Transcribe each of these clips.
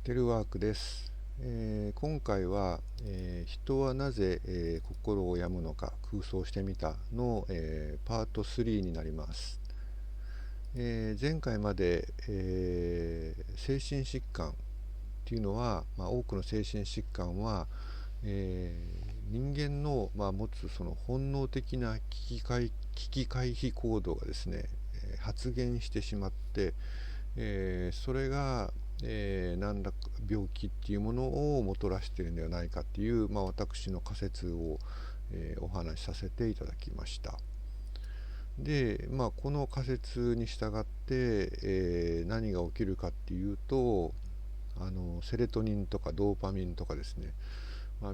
テレワークです。今回は、人はなぜ、心を病むのか空想してみたの、パート3になります。前回まで、精神疾患っていうのは、多くの精神疾患は、人間の、持つその本能的な危機回避行動がですね、発現してしまって、それが、何らか病気っていうものをもたらしているのではないかっていう、私の仮説を、お話しさせていただきました。で、この仮説に従って、何が起きるかっていうと、セロトニンとかドーパミンとかですね、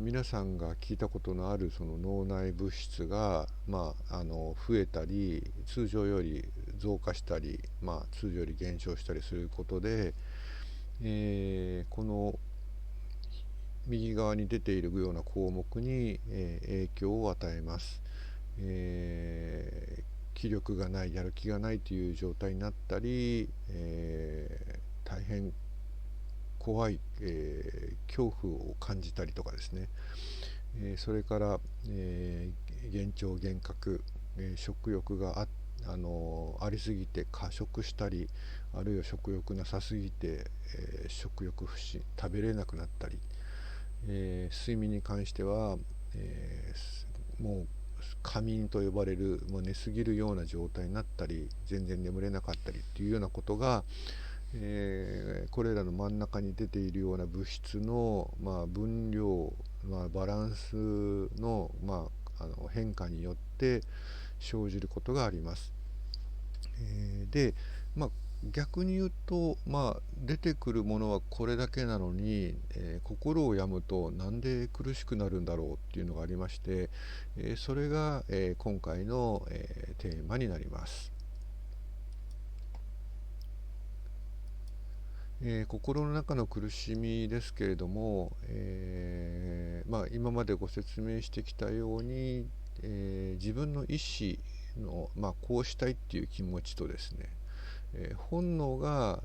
皆さんが聞いたことのあるその脳内物質が、増えたり通常より増加したり、通常より減少したりすることで、この右側に出ているような項目に、影響を与えます。気力がない、やる気がないという状態になったり、大変怖い、恐怖を感じたりとかですね、それから、幻聴幻覚、食欲がありすぎて過食したり、あるいは食欲なさすぎて、食欲不振、食べれなくなったり、睡眠に関しては、もう過眠と呼ばれる、もう寝すぎるような状態になったり、全然眠れなかったりっていうようなことが、これらの真ん中に出ているような物質の、分量、バランスの、変化によって生じることがあります。で、逆に言うと、出てくるものはこれだけなのに、心を病むとなんで苦しくなるんだろうっていうのがありまして、それが、今回の、テーマになります。心の中の苦しみですけれども、今までご説明してきたように、自分の意思の、こうしたいっていう気持ちとですね、本能が、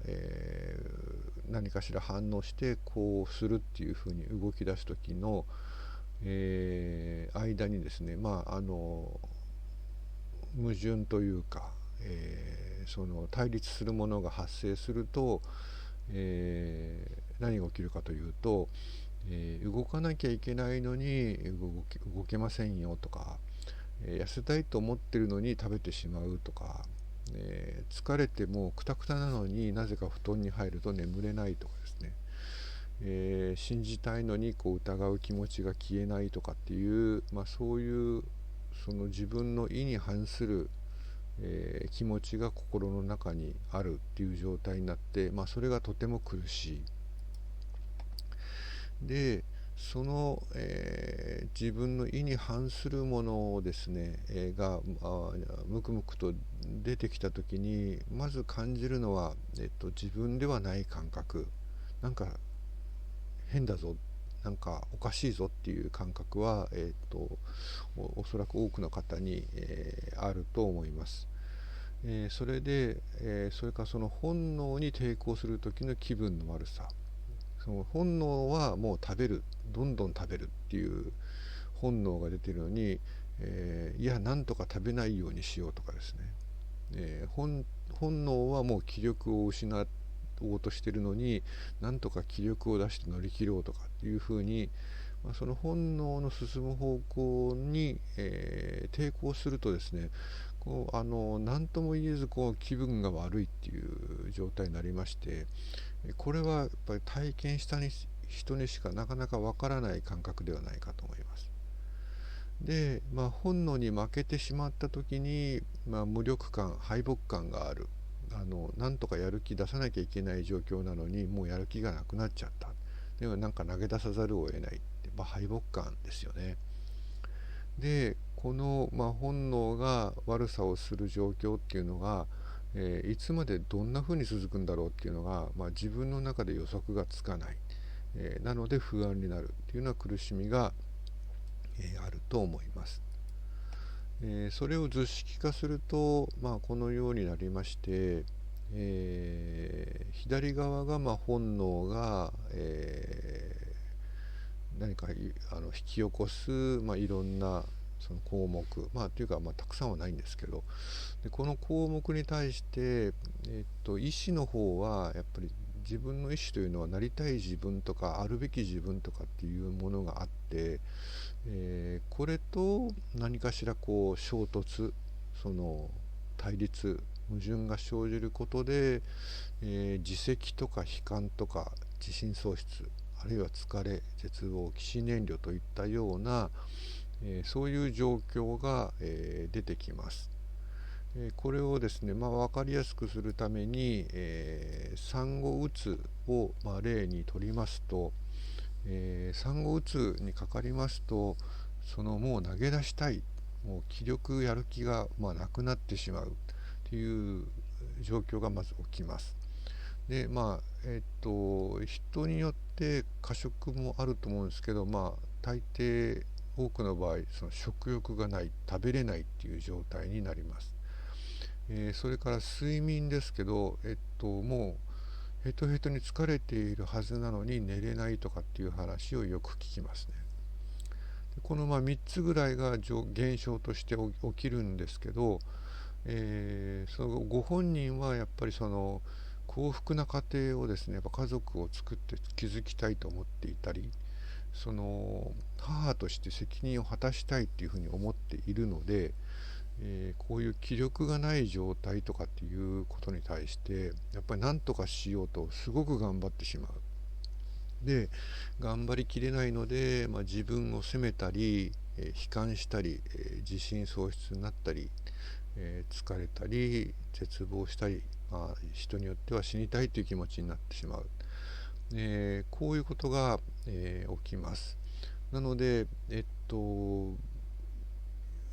何かしら反応してこうするっていうふうに動き出す時の、間にですね、矛盾というか、その対立するものが発生すると、何が起きるかというと、動かなきゃいけないのに動けませんよとか、痩せたいと思ってるのに食べてしまうとか、疲れてもクタクタなのになぜか布団に入ると眠れないとかですね、信じたいのにこう疑う気持ちが消えないとかっていう、そういうその自分の意に反する、気持ちが心の中にあるっていう状態になって、それがとても苦しい。でその、自分の意に反するものをですね、がムクムクと出てきた時にまず感じるのは、自分ではない感覚、なんか変だぞ、なんかおかしいぞっていう感覚は、おそらく多くの方に、あると思います。それで、それからその本能に抵抗する時の気分の悪さ、その本能はもう食べる、どんどん食べるっていう本能が出ているのに、いやなんとか食べないようにしようとかですね、本能はもう気力を失おうとしているのに、なんとか気力を出して乗り切ろうとかっていうふうに、その本能の進む方向に、抵抗するとですね、何とも言えず気分が悪いっていう状態になりまして、これはやっぱり体験した人にしかなかなかわからない感覚ではないかと思います。で、本能に負けてしまった時に、無力感、敗北感がある。なんとかやる気出さなきゃいけない状況なのにもうやる気がなくなっちゃった。でもなんか投げ出さざるを得ないって、敗北感ですよね。でこの、本能が悪さをする状況っていうのが、いつまでどんな風に続くんだろうっていうのが、自分の中で予測がつかない、なので不安になるっていうような苦しみが、あると思います。それを図式化すると、このようになりまして、左側が本能が、何か引き起こす、いろんなその項目、というか、たくさんはないんですけど、でこの項目に対して、意思の方はやっぱり自分の意思というのはなりたい自分とかあるべき自分とかっていうものがあって、これと何かしら衝突、その対立矛盾が生じることで、自責とか悲観とか自信喪失、あるいは疲れ、絶望、起死燃料といったような、そういう状況が、出てきます。これをですね、分かりやすくするために、産後うつを、例にとりますと、産後うつにかかりますと、もう投げ出したい、もう気力やる気が、なくなってしまうという状況がまず起きます。で人によって過食もあると思うんですけど、大抵多くの場合その食欲がない、食べれないっていう状態になります。それから睡眠ですけど、もうヘトヘトに疲れているはずなのに寝れないとかっていう話をよく聞きますね。でこの3つぐらいが現象として起きるんですけど、そのご本人はやっぱりその幸福な家庭をですね、やっぱ家族を作って築きたいと思っていたり、その母として責任を果たしたいっていうふうに思っているので、こういう気力がない状態とかっていうことに対してやっぱり何とかしようとすごく頑張ってしまう。で頑張りきれないので、自分を責めたり、悲観したり、自信喪失になったり、疲れたり絶望したり、人によっては死にたいという気持ちになってしまう、こういうことが、起きます。なので、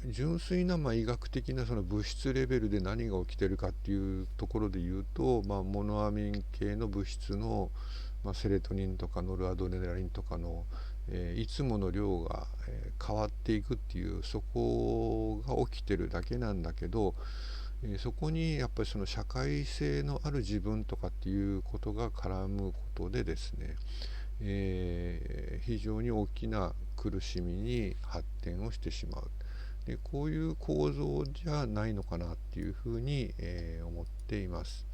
純粋な医学的なその物質レベルで何が起きているかっていうところで言うと、モノアミン系の物質の、セレトニンとかノルアドレナリンとかの、いつもの量が、変わっていくっていう、そこが起きてるだけなんだけど、そこにやっぱりその社会性のある自分とかっていうことが絡むことでですね、非常に大きな苦しみに発展をしてしまう。でこういう構造じゃないのかなっていうふうに、思っています。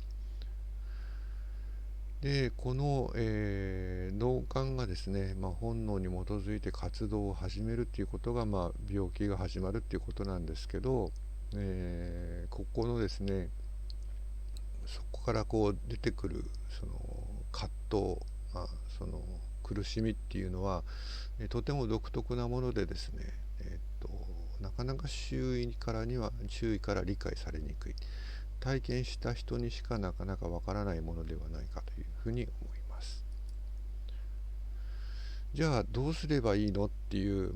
でこの、脳幹がですね、本能に基づいて活動を始めるっていうことが、病気が始まるっていうことなんですけど、ここのですね、そこから出てくるその葛藤、その苦しみっていうのは、とても独特なものでですね、なかなか周囲から理解されにくい、体験した人にしかなかなかわからないものではないかというふうに思います。じゃあどうすればいいのっていう、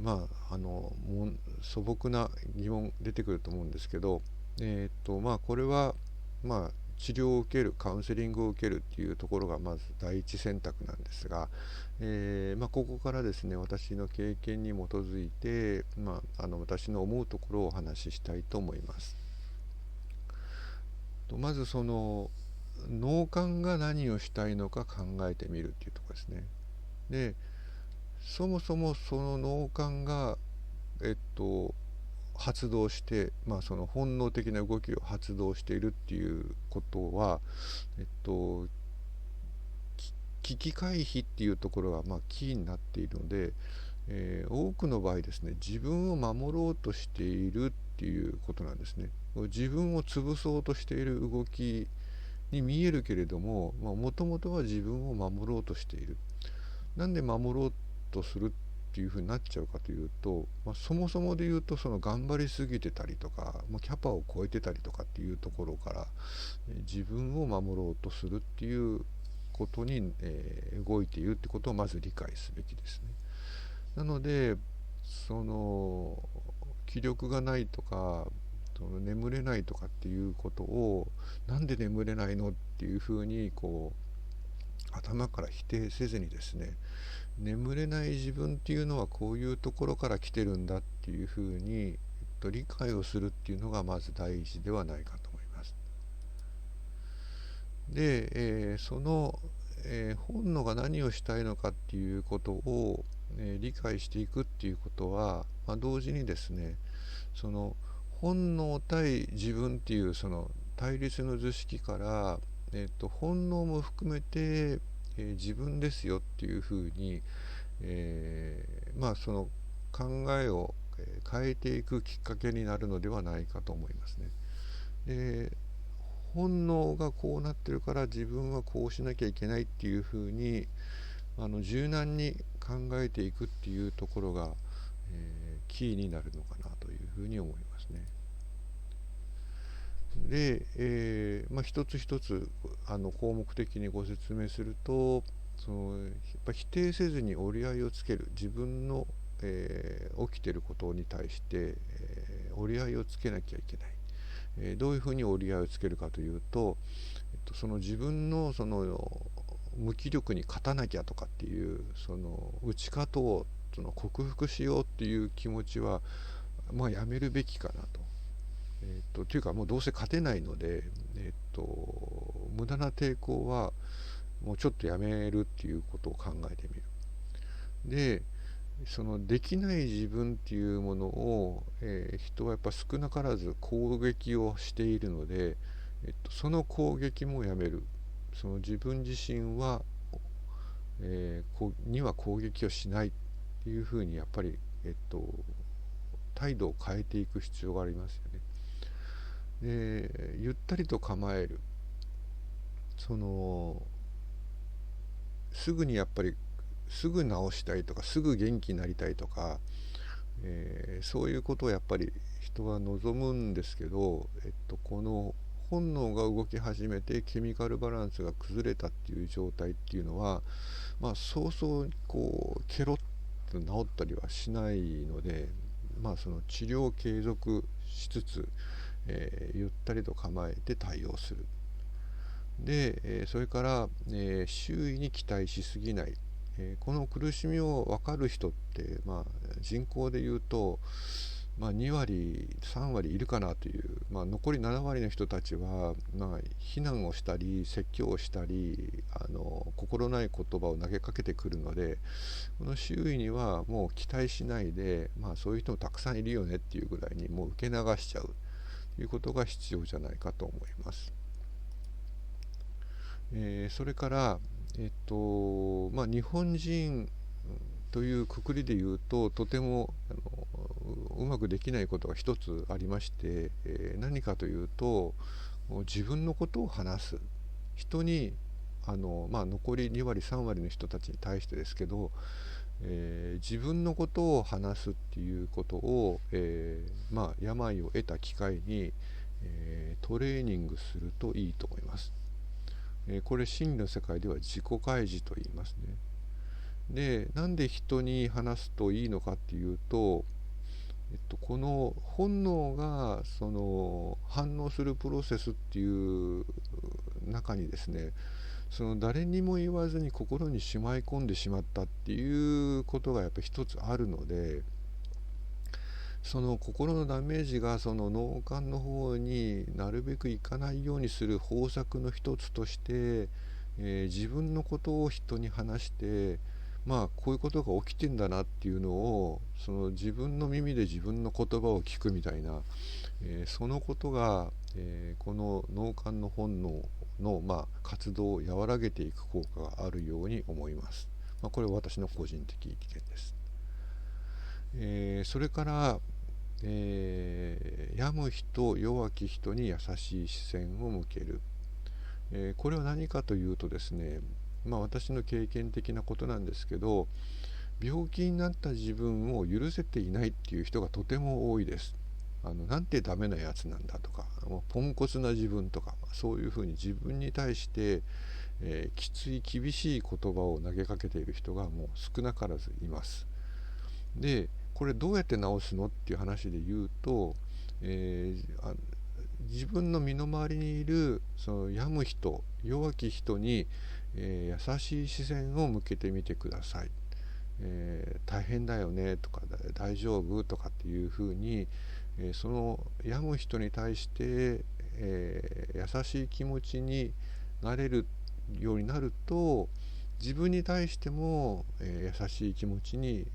素朴な疑問出てくると思うんですけど、これは治療を受ける、カウンセリングを受けるっていうところがまず第一選択なんですが、ここからですね、私の経験に基づいて、私の思うところをお話ししたいと思います。まずその脳幹が何をしたいのか考えてみるっていうところですね。でそもそもその脳幹が、発動して、その本能的な動きを発動しているっていうことは、危機回避っていうところがキーになっているので、多くの場合ですね、自分を守ろうとしているっていうことなんですね。自分を潰そうとしている動きに見えるけれども、もともとは自分を守ろうとしている。なんで守ろうとするっていうふうになっちゃうかというと、そもそもで言うとその頑張りすぎてたりとか、キャパを超えてたりとかっていうところから、自分を守ろうとするっていうことに、動いているってことをまず理解すべきですね。なのでその気力がないとか、その眠れないとかっていうことを、なんで眠れないのっていうふうに頭から否定せずにですね、眠れない自分っていうのはこういうところから来てるんだっていうふうに、理解をするっていうのがまず第一ではないかと思います。で、その、本能が何をしたいのかっていうことを、理解していくっていうことは、同時にですね、その本能対自分っていうその対立の図式から、本能も含めて、自分ですよっていうふうに、その考えを変えていくきっかけになるのではないかと思いますね。で、本能がこうなってるから自分はこうしなきゃいけないっていうふうに柔軟に考えていくっていうところが、キーになるのかなというふうに思いますね。で、一つ一つ項目的にご説明すると、やっぱ否定せずに折り合いをつける、自分の、起きていることに対して、折り合いをつけなきゃいけない。どういうふうに折り合いをつけるかというと、その自分のその無気力に勝たなきゃとかっていうその打ち勝とう、その克服しようっていう気持ちはやめるべきかなと。というかもうどうせ勝てないので、無駄な抵抗はもうちょっとやめるっていうことを考えてみる。で、そのできない自分っていうものを、人はやっぱ少なからず攻撃をしているので、その攻撃もやめる。その自分自身は、には攻撃をしないっていうふうにやっぱり、態度を変えていく必要がありますよね。で、ゆったりと構える。そのすぐにやっぱりすぐ治したいとかすぐ元気になりたいとか、そういうことをやっぱり人は望むんですけど、この本能が動き始めてケミカルバランスが崩れたっていう状態っていうのは、そうそうこうケロッと治ったりはしないので、その治療を継続しつつ、ゆったりと構えて対応する。で、それから、周囲に期待しすぎない。この苦しみを分かる人って、人口でいうと、2割3割いるかなという、残り7割の人たちは、非難をしたり説教をしたり心ない言葉を投げかけてくるので、この周囲にはもう期待しないで、そういう人もたくさんいるよねっていうぐらいにもう受け流しちゃうということが必要じゃないかと思います。それから、日本人というくくりで言うととてもうまくできないことが一つありまして、何かというと自分のことを話す人に残り2割3割の人たちに対してですけど、自分のことを話すっていうことを、病を得た機会に、トレーニングするといいと思います。これ心理の世界では自己開示と言いますね。で、なんで人に話すといいのかっていうと、この本能がその反応するプロセスっていう中にですね、その誰にも言わずに心にしまい込んでしまったっていうことがやっぱり一つあるので、その心のダメージがその脳幹の方になるべくいかないようにする方策の一つとして、自分のことを人に話して、こういうことが起きてんだなっていうのをその自分の耳で自分の言葉を聞くみたいな、そのことが、この脳幹の本能の、活動を和らげていく効果があるように思います。これは私の個人的意見です。それから、病む人弱き人に優しい視線を向ける。これは何かというとですね、私の経験的なことなんですけど、病気になった自分を許せていないっていう人がとても多いです。なんてダメなやつなんだとか、もうポンコツな自分とか、そういうふうに自分に対して、きつい厳しい言葉を投げかけている人がもう少なからずいます。で、これどうやって治すのっていう話で言うと、自分の身の回りにいるその病む人弱き人に、優しい視線を向けてみてください。大変だよねとか大丈夫とかっていうふうに、その病む人に対して、優しい気持ちになれるようになると、自分に対しても、優しい気持ちに、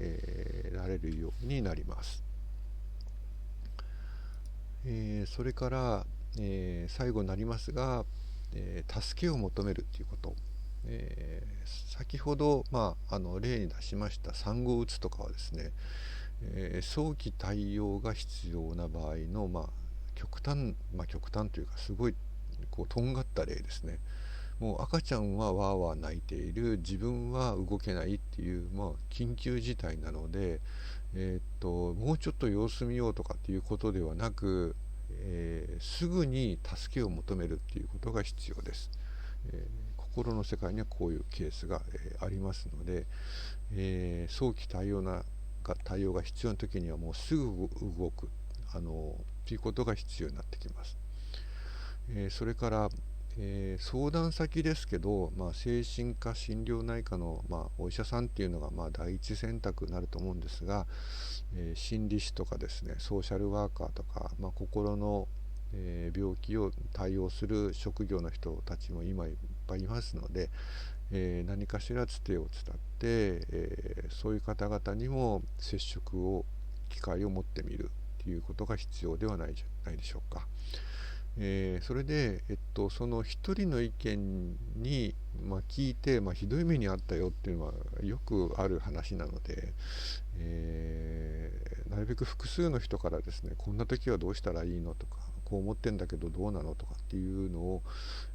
なれるようになります。それから、最後になりますが、助けを求めるということ。先ほど、例に出しました産後うつとかはですね、早期対応が必要な場合の、極端というかすごいとんがった例ですね。もう赤ちゃんはわーわー泣いている、自分は動けないっていう、緊急事態なので、もうちょっと様子見ようとかっていうことではなく、すぐに助けを求めるっていうことが必要です。心の世界にはこういうケースが、ありますので、早期対応が必要な時にはもうすぐ動くということが必要になってきます。それから、相談先ですけど、精神科心療内科の、お医者さんっていうのが、第一選択になると思うんですが、心理師とかですね、ソーシャルワーカーとか、心の、病気を対応する職業の人たちも今いっぱいいますので、何かしらつてを伝って、そういう方々にも接触を機会を持ってみるということが必要ではないでしょうか。それで、その一人の意見に、聞いて、ひどい目にあったよっていうのはよくある話なので、なるべく複数の人からですね、こんな時はどうしたらいいのとか、こう思ってんだけどどうなのとかっていうのを、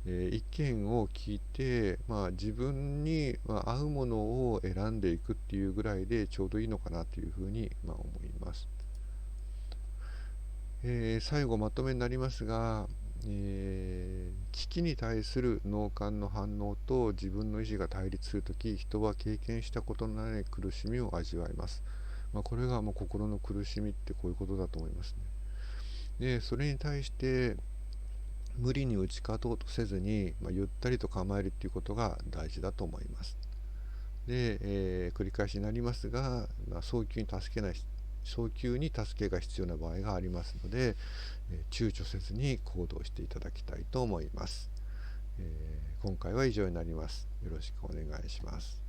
意見を聞いて、自分に合うものを選んでいくっていうぐらいでちょうどいいのかなというふうに、思います。最後まとめになりますが、危機に対する脳幹の反応と自分の意思が対立するとき、人は経験したことのない苦しみを味わいます。これがもう心の苦しみってこういうことだと思いますね。で、それに対して無理に打ち勝とうとせずに、ゆったりと構えるっていうことが大事だと思います。で、繰り返しになりますが、早急に助けが必要な場合がありますので、躊躇せずに行動していただきたいと思います。今回は以上になります。よろしくお願いします。